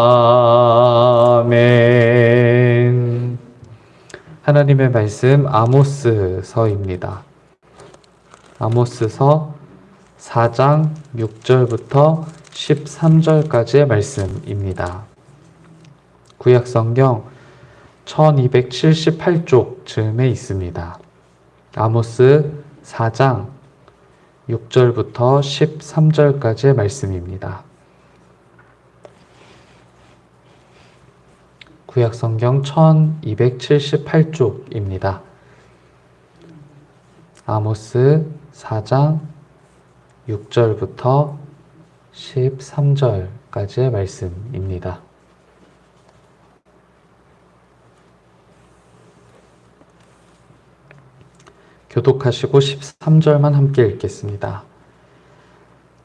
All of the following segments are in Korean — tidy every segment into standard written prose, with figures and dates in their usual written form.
아멘. 하나님의 말씀 아모스서입니다. 아모스서 4장 6절부터 13절까지의 말씀입니다. 구약성경 1278쪽 즈음에 있습니다. 아모스 4장 6절부터 13절까지의 말씀입니다. 구약성경 1278쪽입니다. 아모스 4장 6절부터 13절까지의 말씀입니다. 교독하시고 13절만 함께 읽겠습니다.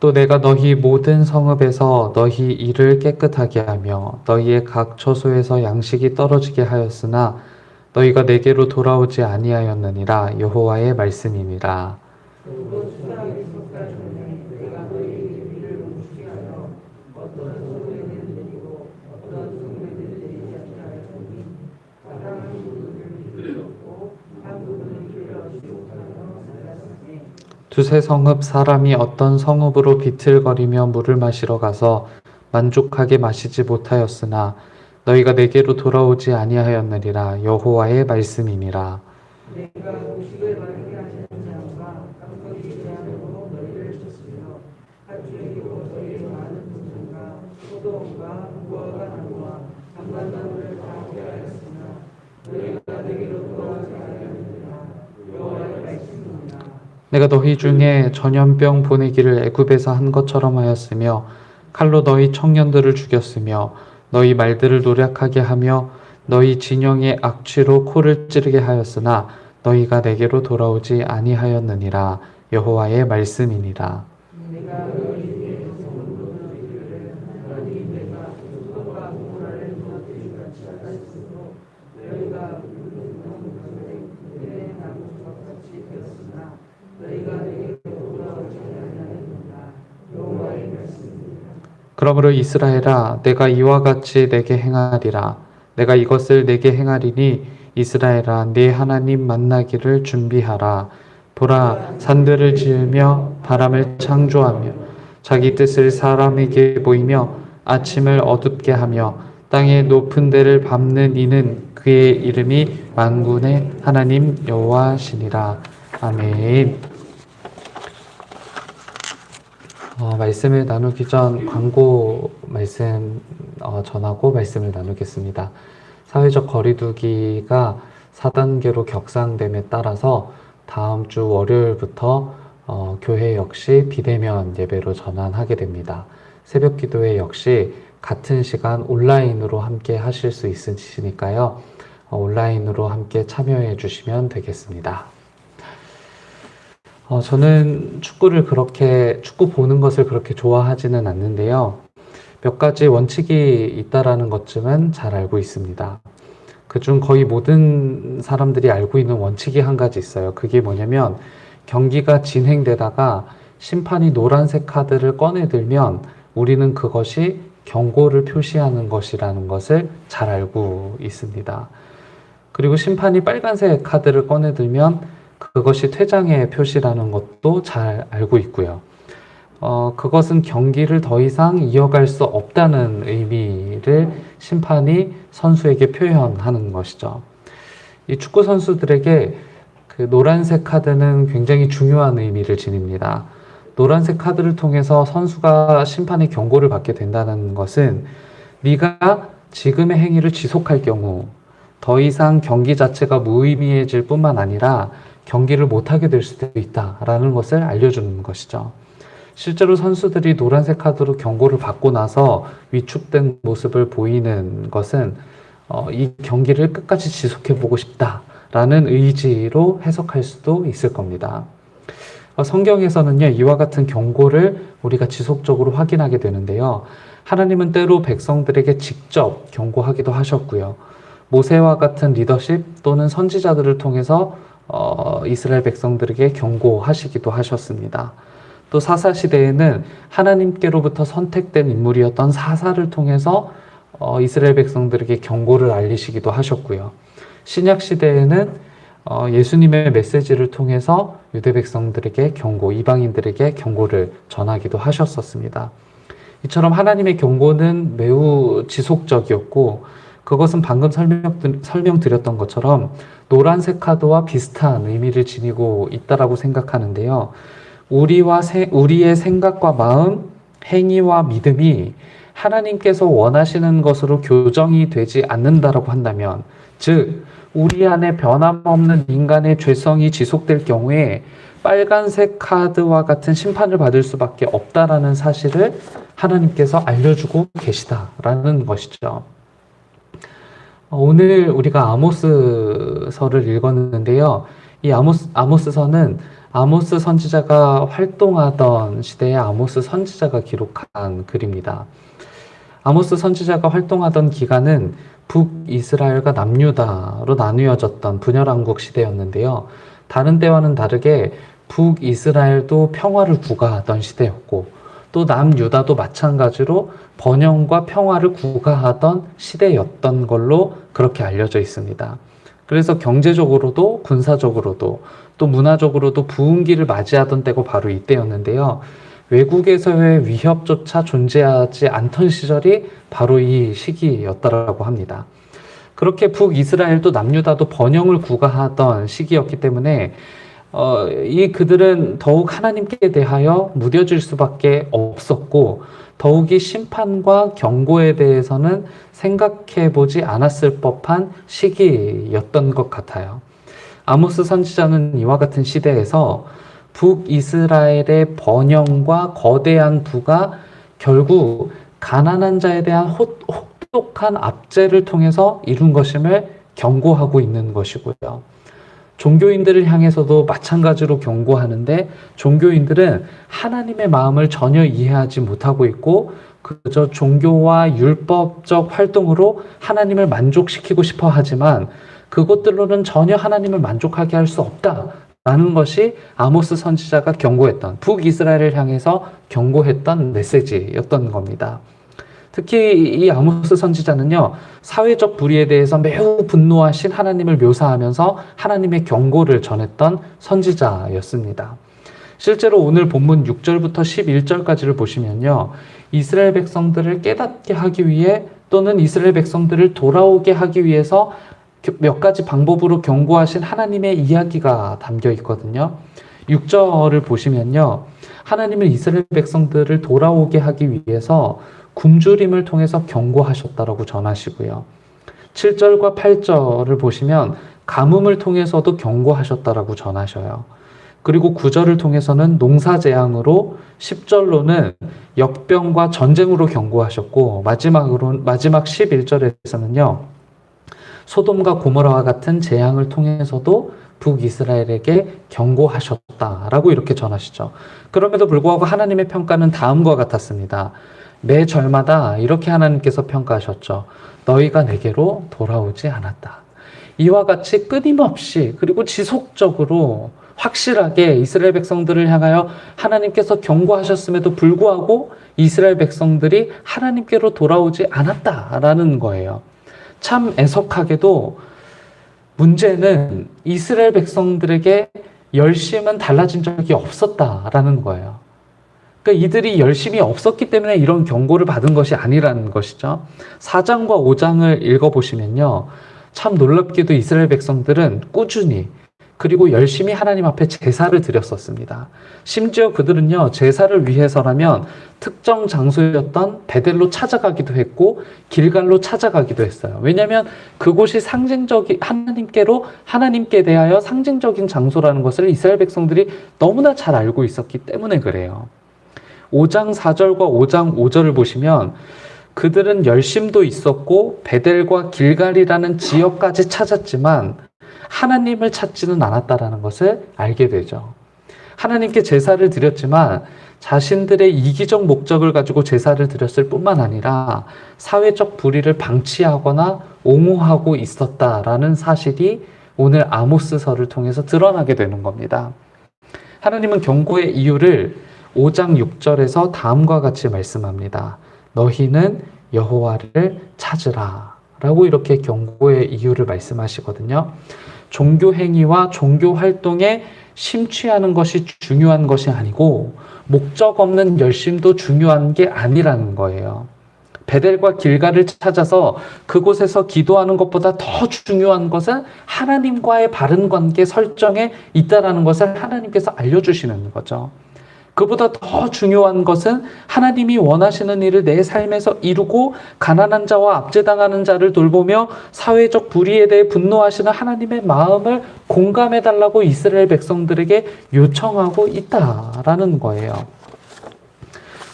또 내가 너희 모든 성읍에서 너희 일을 깨끗하게 하며 너희의 각 처소에서 양식이 떨어지게 하였으나 너희가 내게로 돌아오지 아니하였느니라. 여호와의 말씀이니라. 두세 성읍 사람이 어떤 성읍으로 비틀거리며 물을 마시러 가서 만족하게 마시지 못하였으나 너희가 내게로 돌아오지 아니하였느니라. 여호와의 말씀이니라. 내가 음식을 마르게 하시는 자와 깜빡이 제한으로 너희를 쳤으며 가축이고 너희의 많은 분들과 소돔과 무화과 나무와 감람나무를 파하게 하였으나 너희가 내게로 돌아오지 아니하였느니라. 여호와의 말씀이니라. 내가 너희 중에 전염병 보내기를 애굽에서 한 것처럼 하였으며 칼로 너희 청년들을 죽였으며 너희 말들을 노략하게 하며 너희 진영의 악취로 코를 찌르게 하였으나 너희가 내게로 돌아오지 아니하였느니라. 여호와의 말씀이니라. 그러므로 이스라엘아, 내가 이와 같이 내게 행하리라. 내가 이것을 내게 행하리니 이스라엘아, 네 하나님 만나기를 준비하라. 보라, 산들을 지으며 바람을 창조하며 자기 뜻을 사람에게 보이며 아침을 어둡게 하며 땅의 높은 데를 밟는 이는 그의 이름이 만군의 하나님 여호와시니라. 아멘. 말씀을 나누기 전 광고 말씀 전하고 말씀을 나누겠습니다. 사회적 거리두기가 4단계로 격상됨에 따라서 다음 주 월요일부터 교회 역시 비대면 예배로 전환하게 됩니다. 새벽 기도회 역시 같은 시간 온라인으로 함께 하실 수 있으시니까요. 온라인으로 함께 참여해 주시면 되겠습니다. 저는 축구 보는 것을 그렇게 좋아하지는 않는데요. 몇 가지 원칙이 있다라는 것쯤은 잘 알고 있습니다. 그중 거의 모든 사람들이 알고 있는 원칙이 한 가지 있어요. 그게 뭐냐면 경기가 진행되다가 심판이 노란색 카드를 꺼내들면 우리는 그것이 경고를 표시하는 것이라는 것을 잘 알고 있습니다. 그리고 심판이 빨간색 카드를 꺼내들면 그것이 퇴장의 표시라는 것도 잘 알고 있고요. 그것은 경기를 더 이상 이어갈 수 없다는 의미를 심판이 선수에게 표현하는 것이죠. 이 축구 선수들에게 그 노란색 카드는 굉장히 중요한 의미를 지닙니다. 노란색 카드를 통해서 선수가 심판의 경고를 받게 된다는 것은 네가 지금의 행위를 지속할 경우 더 이상 경기 자체가 무의미해질 뿐만 아니라 경기를 못하게 될 수도 있다라는 것을 알려주는 것이죠. 실제로 선수들이 노란색 카드로 경고를 받고 나서 위축된 모습을 보이는 것은 이 경기를 끝까지 지속해보고 싶다라는 의지로 해석할 수도 있을 겁니다. 성경에서는요, 이와 같은 경고를 우리가 지속적으로 확인하게 되는데요. 하나님은 때로 백성들에게 직접 경고하기도 하셨고요. 모세와 같은 리더십 또는 선지자들을 통해서 이스라엘 백성들에게 경고하시기도 하셨습니다. 또 사사시대에는 하나님께로부터 선택된 인물이었던 사사를 통해서 이스라엘 백성들에게 경고를 알리시기도 하셨고요. 신약 시대에는 예수님의 메시지를 통해서 유대 백성들에게 경고, 이방인들에게 경고를 전하기도 하셨었습니다. 이처럼 하나님의 경고는 매우 지속적이었고, 그것은 방금 설명드렸던 것처럼 노란색 카드와 비슷한 의미를 지니고 있다라고 생각하는데요. 우리의 생각과 마음, 행위와 믿음이 하나님께서 원하시는 것으로 교정이 되지 않는다라고 한다면, 즉 우리 안에 변함없는 인간의 죄성이 지속될 경우에 빨간색 카드와 같은 심판을 받을 수밖에 없다라는 사실을 하나님께서 알려주고 계시다라는 것이죠. 오늘 우리가 아모스서를 읽었는데요. 이 아모스서는 아모스 선지자가 활동하던 시대에 아모스 선지자가 기록한 글입니다. 아모스 선지자가 활동하던 기간은 북이스라엘과 남유다로 나누어졌던 분열왕국 시대였는데요. 다른 때와는 다르게 북이스라엘도 평화를 구가하던 시대였고, 또 남유다도 마찬가지로 번영과 평화를 구가하던 시대였던 걸로 그렇게 알려져 있습니다. 그래서 경제적으로도 군사적으로도 또 문화적으로도 부흥기를 맞이하던 때가 바로 이때였는데요. 외국에서의 위협조차 존재하지 않던 시절이 바로 이 시기였다라고 합니다. 그렇게 북이스라엘도 남유다도 번영을 구가하던 시기였기 때문에 그들은 더욱 하나님께 대하여 무뎌질 수밖에 없었고, 더욱이 심판과 경고에 대해서는 생각해 보지 않았을 법한 시기였던 것 같아요. 아모스 선지자는 이와 같은 시대에서 북이스라엘의 번영과 거대한 부가 결국 가난한 자에 대한 혹독한 압제를 통해서 이룬 것임을 경고하고 있는 것이고요. 종교인들을 향해서도 마찬가지로 경고하는데, 종교인들은 하나님의 마음을 전혀 이해하지 못하고 있고 그저 종교와 율법적 활동으로 하나님을 만족시키고 싶어 하지만 그것들로는 전혀 하나님을 만족하게 할 수 없다라는 것이 아모스 선지자가 경고했던, 북이스라엘을 향해서 경고했던 메시지였던 겁니다. 특히 이 아모스 선지자는요, 사회적 불의에 대해서 매우 분노하신 하나님을 묘사하면서 하나님의 경고를 전했던 선지자였습니다. 실제로 오늘 본문 6절부터 11절까지를 보시면요, 이스라엘 백성들을 깨닫게 하기 위해 또는 이스라엘 백성들을 돌아오게 하기 위해서 몇 가지 방법으로 경고하신 하나님의 이야기가 담겨 있거든요. 6절을 보시면요, 하나님은 이스라엘 백성들을 돌아오게 하기 위해서 굶주림을 통해서 경고하셨다라고 전하시고요. 7절과 8절을 보시면 가뭄을 통해서도 경고하셨다라고 전하셔요. 그리고 9절을 통해서는 농사재앙으로, 10절로는 역병과 전쟁으로 경고하셨고, 마지막 11절에서는요, 소돔과 고모라와 같은 재앙을 통해서도 북이스라엘에게 경고하셨다라고 이렇게 전하시죠. 그럼에도 불구하고 하나님의 평가는 다음과 같았습니다. 매 절마다 이렇게 하나님께서 평가하셨죠. 너희가 내게로 돌아오지 않았다. 이와 같이 끊임없이 그리고 지속적으로 확실하게 이스라엘 백성들을 향하여 하나님께서 경고하셨음에도 불구하고 이스라엘 백성들이 하나님께로 돌아오지 않았다라는 거예요. 참 애석하게도 문제는 이스라엘 백성들에게 열심은 달라진 적이 없었다라는 거예요. 그러니까 이들이 열심이 없었기 때문에 이런 경고를 받은 것이 아니라는 것이죠. 4장과 5장을 읽어보시면요, 참 놀랍게도 이스라엘 백성들은 꾸준히 그리고 열심히 하나님 앞에 제사를 드렸었습니다. 심지어 그들은요, 제사를 위해서라면 특정 장소였던 베델로 찾아가기도 했고 길갈로 찾아가기도 했어요. 왜냐하면 그곳이 하나님께 대하여 상징적인 장소라는 것을 이스라엘 백성들이 너무나 잘 알고 있었기 때문에 그래요. 5장 4절과 5장 5절을 보시면 그들은 열심도 있었고 베델과 길갈이라는 지역까지 찾았지만 하나님을 찾지는 않았다라는 것을 알게 되죠. 하나님께 제사를 드렸지만 자신들의 이기적 목적을 가지고 제사를 드렸을 뿐만 아니라 사회적 불의를 방치하거나 옹호하고 있었다라는 사실이 오늘 아모스서를 통해서 드러나게 되는 겁니다. 하나님은 경고의 이유를 5장 6절에서 다음과 같이 말씀합니다. 너희는 여호와를 찾으라 라고 이렇게 경고의 이유를 말씀하시거든요. 종교 행위와 종교 활동에 심취하는 것이 중요한 것이 아니고 목적 없는 열심도 중요한 게 아니라는 거예요. 베델과 길갈을 찾아서 그곳에서 기도하는 것보다 더 중요한 것은 하나님과의 바른 관계 설정에 있다라는 것을 하나님께서 알려주시는 거죠. 그보다 더 중요한 것은 하나님이 원하시는 일을 내 삶에서 이루고 가난한 자와 압제당하는 자를 돌보며 사회적 불의에 대해 분노하시는 하나님의 마음을 공감해달라고 이스라엘 백성들에게 요청하고 있다라는 거예요.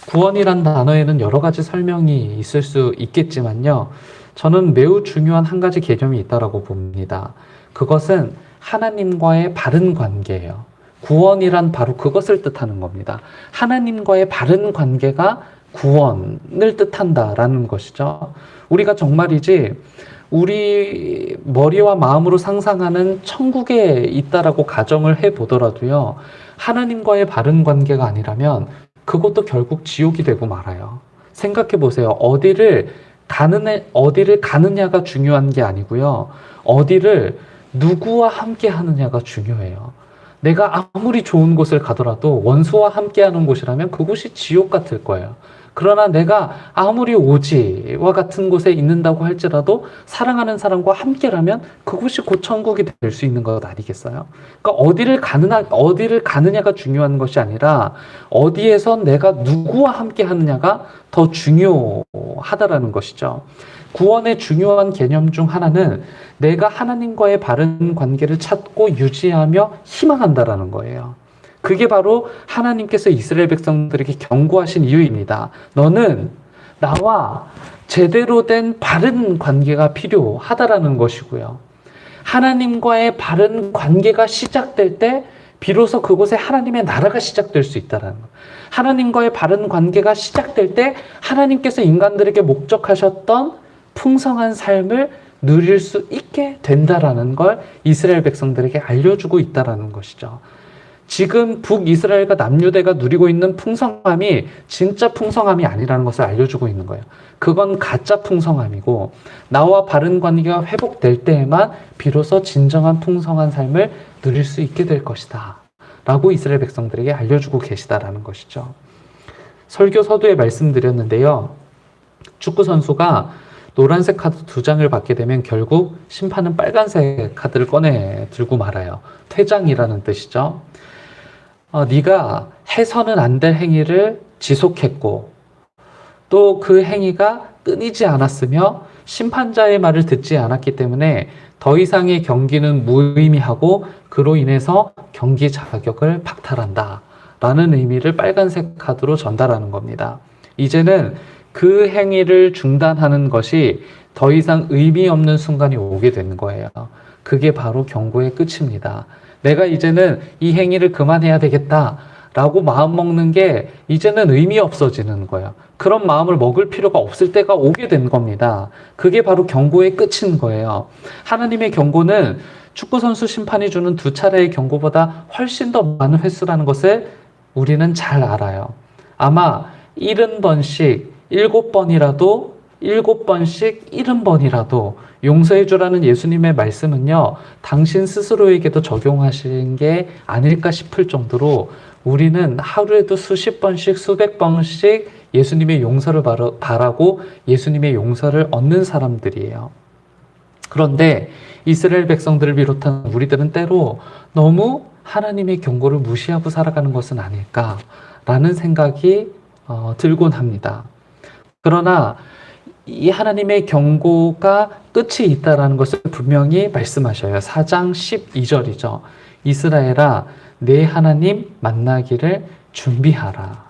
구원이란 단어에는 여러 가지 설명이 있을 수 있겠지만요. 저는 매우 중요한 한 가지 개념이 있다고 봅니다. 그것은 하나님과의 바른 관계예요. 구원이란 바로 그것을 뜻하는 겁니다. 하나님과의 바른 관계가 구원을 뜻한다라는 것이죠. 우리가 정말이지 우리 머리와 마음으로 상상하는 천국에 있다라고 가정을 해보더라도요. 하나님과의 바른 관계가 아니라면 그것도 결국 지옥이 되고 말아요. 생각해 보세요. 어디를 가느냐가 중요한 게 아니고요. 어디를 누구와 함께 하느냐가 중요해요. 내가 아무리 좋은 곳을 가더라도 원수와 함께하는 곳이라면 그곳이 지옥 같을 거예요. 그러나 내가 아무리 오지와 같은 곳에 있는다고 할지라도 사랑하는 사람과 함께라면 그곳이 곧 천국이 될 수 있는 것 아니겠어요? 그러니까 어디를 가느냐가 중요한 것이 아니라 어디에서 내가 누구와 함께 하느냐가 더 중요하다라는 것이죠. 구원의 중요한 개념 중 하나는 내가 하나님과의 바른 관계를 찾고 유지하며 희망한다라는 거예요. 그게 바로 하나님께서 이스라엘 백성들에게 경고하신 이유입니다. 너는 나와 제대로 된 바른 관계가 필요하다라는 것이고요. 하나님과의 바른 관계가 시작될 때 비로소 그곳에 하나님의 나라가 시작될 수 있다는 것. 하나님과의 바른 관계가 시작될 때 하나님께서 인간들에게 목적하셨던 풍성한 삶을 누릴 수 있게 된다라는 걸 이스라엘 백성들에게 알려주고 있다라는 것이죠. 지금 북이스라엘과 남유대가 누리고 있는 풍성함이 진짜 풍성함이 아니라는 것을 알려주고 있는 거예요. 그건 가짜 풍성함이고 나와 바른 관계가 회복될 때에만 비로소 진정한 풍성한 삶을 누릴 수 있게 될 것이다 라고 이스라엘 백성들에게 알려주고 계시다라는 것이죠. 설교 서두에 말씀드렸는데요. 축구 선수가 노란색 카드 2장을 받게 되면 결국 심판은 빨간색 카드를 꺼내 들고 말아요. 퇴장이라는 뜻이죠. 네가 해서는 안 될 행위를 지속했고 또 그 행위가 끊이지 않았으며 심판자의 말을 듣지 않았기 때문에 더 이상의 경기는 무의미하고 그로 인해서 경기 자격을 박탈한다 라는 의미를 빨간색 카드로 전달하는 겁니다. 이제는 그 행위를 중단하는 것이 더 이상 의미 없는 순간이 오게 되는 거예요. 그게 바로 경고의 끝입니다. 내가 이제는 이 행위를 그만해야 되겠다라고 마음 먹는 게 이제는 의미 없어지는 거예요. 그런 마음을 먹을 필요가 없을 때가 오게 된 겁니다. 그게 바로 경고의 끝인 거예요. 하나님의 경고는 축구선수 심판이 주는 2차례의 경고보다 훨씬 더 많은 횟수라는 것을 우리는 잘 알아요. 아마 70번씩 7번이라도 7번씩 70번이라도 용서해 주라는 예수님의 말씀은요, 당신 스스로에게도 적용하신 게 아닐까 싶을 정도로 우리는 하루에도 수십 번씩 수백 번씩 예수님의 용서를 바라고 예수님의 용서를 얻는 사람들이에요. 그런데 이스라엘 백성들을 비롯한 우리들은 때로 너무 하나님의 경고를 무시하고 살아가는 것은 아닐까라는 생각이 들곤 합니다. 그러나 이 하나님의 경고가 끝이 있다라는 것을 분명히 말씀하셔요. 4장 12절이죠. 이스라엘아, 내 하나님 만나기를 준비하라.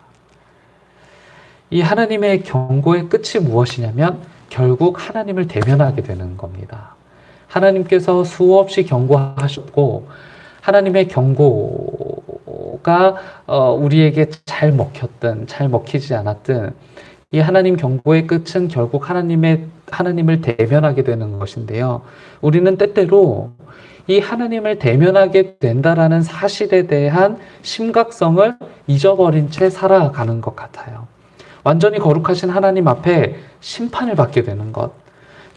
이 하나님의 경고의 끝이 무엇이냐면 결국 하나님을 대면하게 되는 겁니다. 하나님께서 수없이 경고하셨고 하나님의 경고가 우리에게 잘 먹혔든 잘 먹히지 않았든 이 하나님 경고의 끝은 결국 하나님을 대면하게 되는 것인데요. 우리는 때때로 이 하나님을 대면하게 된다라는 사실에 대한 심각성을 잊어버린 채 살아가는 것 같아요. 완전히 거룩하신 하나님 앞에 심판을 받게 되는 것.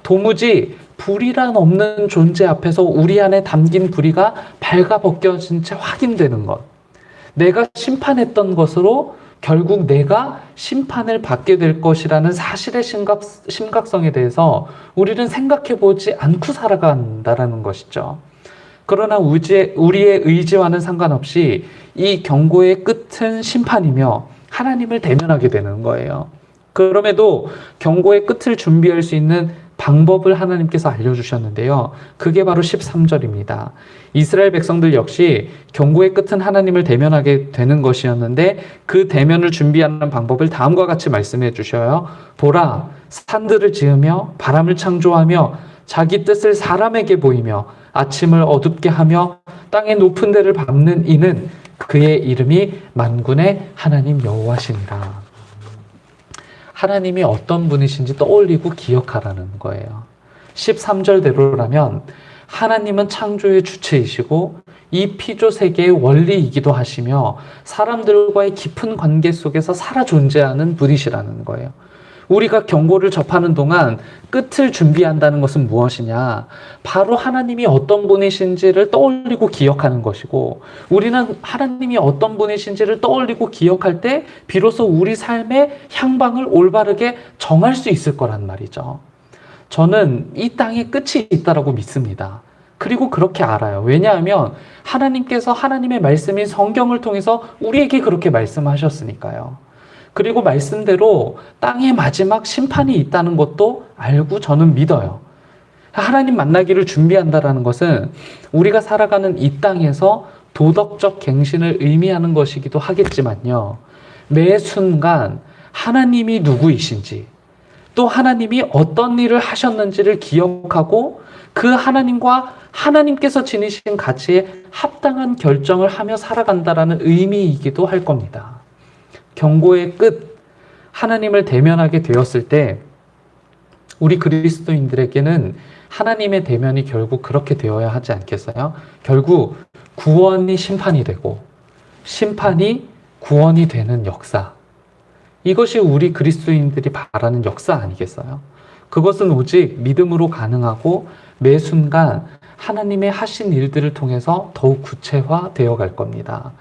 도무지 불의란 없는 존재 앞에서 우리 안에 담긴 불의가 발가벗겨진 채 확인되는 것. 내가 심판했던 것으로 결국 내가 심판을 받게 될 것이라는 사실의 심각성에 대해서 우리는 생각해 보지 않고 살아간다는 것이죠. 그러나 우리의 의지와는 상관없이 이 경고의 끝은 심판이며 하나님을 대면하게 되는 거예요. 그럼에도 경고의 끝을 준비할 수 있는 방법을 하나님께서 알려주셨는데요. 그게 바로 13절입니다. 이스라엘 백성들 역시 경고의 끝은 하나님을 대면하게 되는 것이었는데 그 대면을 준비하는 방법을 다음과 같이 말씀해 주셔요. 보라, 산들을 지으며 바람을 창조하며 자기 뜻을 사람에게 보이며 아침을 어둡게 하며 땅의 높은 데를 밟는 이는 그의 이름이 만군의 하나님 여호와시니라. 하나님이 어떤 분이신지 떠올리고 기억하라는 거예요. 13절대로라면 하나님은 창조의 주체이시고 이 피조 세계의 원리이기도 하시며 사람들과의 깊은 관계 속에서 살아 존재하는 분이시라는 거예요. 우리가 경고를 접하는 동안 끝을 준비한다는 것은 무엇이냐? 바로 하나님이 어떤 분이신지를 떠올리고 기억하는 것이고, 우리는 하나님이 어떤 분이신지를 떠올리고 기억할 때 비로소 우리 삶의 향방을 올바르게 정할 수 있을 거란 말이죠. 저는 이 땅에 끝이 있다라고 믿습니다. 그리고 그렇게 알아요. 왜냐하면 하나님께서 하나님의 말씀인 성경을 통해서 우리에게 그렇게 말씀하셨으니까요. 그리고 말씀대로 땅의 마지막 심판이 있다는 것도 알고 저는 믿어요. 하나님 만나기를 준비한다는 것은 우리가 살아가는 이 땅에서 도덕적 갱신을 의미하는 것이기도 하겠지만요. 매 순간 하나님이 누구이신지, 또 하나님이 어떤 일을 하셨는지를 기억하고 그 하나님과 하나님께서 지니신 가치에 합당한 결정을 하며 살아간다라는 의미이기도 할 겁니다. 경고의 끝, 하나님을 대면하게 되었을 때 우리 그리스도인들에게는 하나님의 대면이 결국 그렇게 되어야 하지 않겠어요? 결국 구원이 심판이 되고 심판이 구원이 되는 역사. 이것이 우리 그리스도인들이 바라는 역사 아니겠어요? 그것은 오직 믿음으로 가능하고 매 순간 하나님의 하신 일들을 통해서 더욱 구체화되어 갈 겁니다.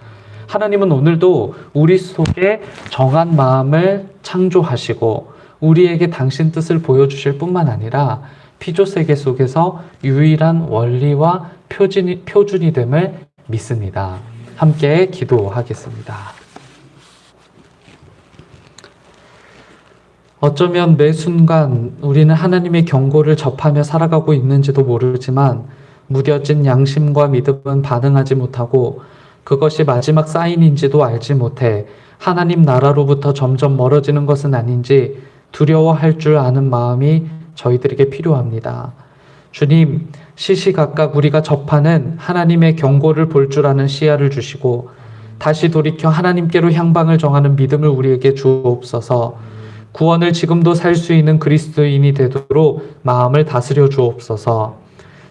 하나님은 오늘도 우리 속에 정한 마음을 창조하시고 우리에게 당신 뜻을 보여주실 뿐만 아니라 피조세계 속에서 유일한 원리와 표준이 됨을 믿습니다. 함께 기도하겠습니다. 어쩌면 매 순간 우리는 하나님의 경고를 접하며 살아가고 있는지도 모르지만 무뎌진 양심과 믿음은 반응하지 못하고 그것이 마지막 사인인지도 알지 못해 하나님 나라로부터 점점 멀어지는 것은 아닌지 두려워할 줄 아는 마음이 저희들에게 필요합니다. 주님, 시시각각 우리가 접하는 하나님의 경고를 볼 줄 아는 시야를 주시고 다시 돌이켜 하나님께로 향방을 정하는 믿음을 우리에게 주옵소서. 구원을 지금도 살 수 있는 그리스도인이 되도록 마음을 다스려 주옵소서.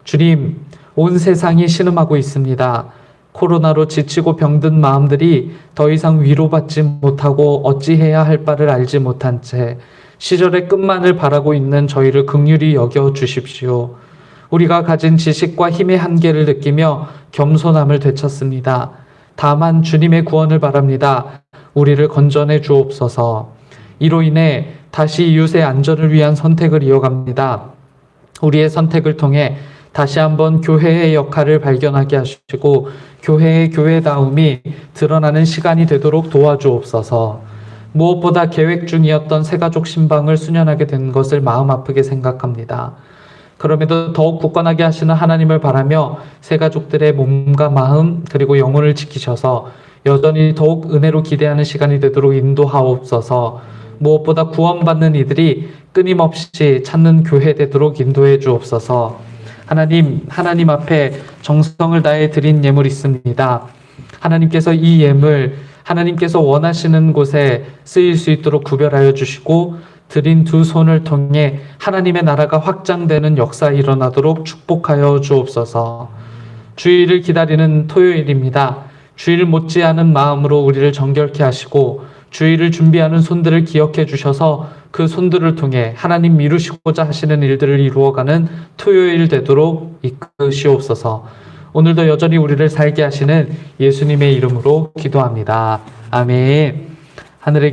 주님, 온 세상이 신음하고 있습니다. 코로나로 지치고 병든 마음들이 더 이상 위로받지 못하고 어찌해야 할 바를 알지 못한 채 시절의 끝만을 바라고 있는 저희를 긍휼히 여겨 주십시오. 우리가 가진 지식과 힘의 한계를 느끼며 겸손함을 되찾습니다. 다만 주님의 구원을 바랍니다. 우리를 건져내 주옵소서. 이로 인해 다시 이웃의 안전을 위한 선택을 이어갑니다. 우리의 선택을 통해 다시 한번 교회의 역할을 발견하게 하시고 교회의 교회다움이 드러나는 시간이 되도록 도와주옵소서. 무엇보다 계획 중이었던 새가족 신방을 수년하게 된 것을 마음 아프게 생각합니다. 그럼에도 더욱 굳건하게 하시는 하나님을 바라며 새가족들의 몸과 마음 그리고 영혼을 지키셔서 여전히 더욱 은혜로 기대하는 시간이 되도록 인도하옵소서. 무엇보다 구원받는 이들이 끊임없이 찾는 교회 되도록 인도해 주옵소서. 하나님 앞에 정성을 다해 드린 예물 있습니다. 하나님께서 이 예물 하나님께서 원하시는 곳에 쓰일 수 있도록 구별하여 주시고 드린 두 손을 통해 하나님의 나라가 확장되는 역사 일어나도록 축복하여 주옵소서. 주일을 기다리는 토요일입니다. 주일 못지않은 마음으로 우리를 정결케 하시고 주일을 준비하는 손들을 기억해 주셔서 그 손들을 통해 하나님 이루시고자 하시는 일들을 이루어가는 토요일 되도록 이끄시옵소서. 오늘도 여전히 우리를 살게 하시는 예수님의 이름으로 기도합니다. 아멘. 하늘에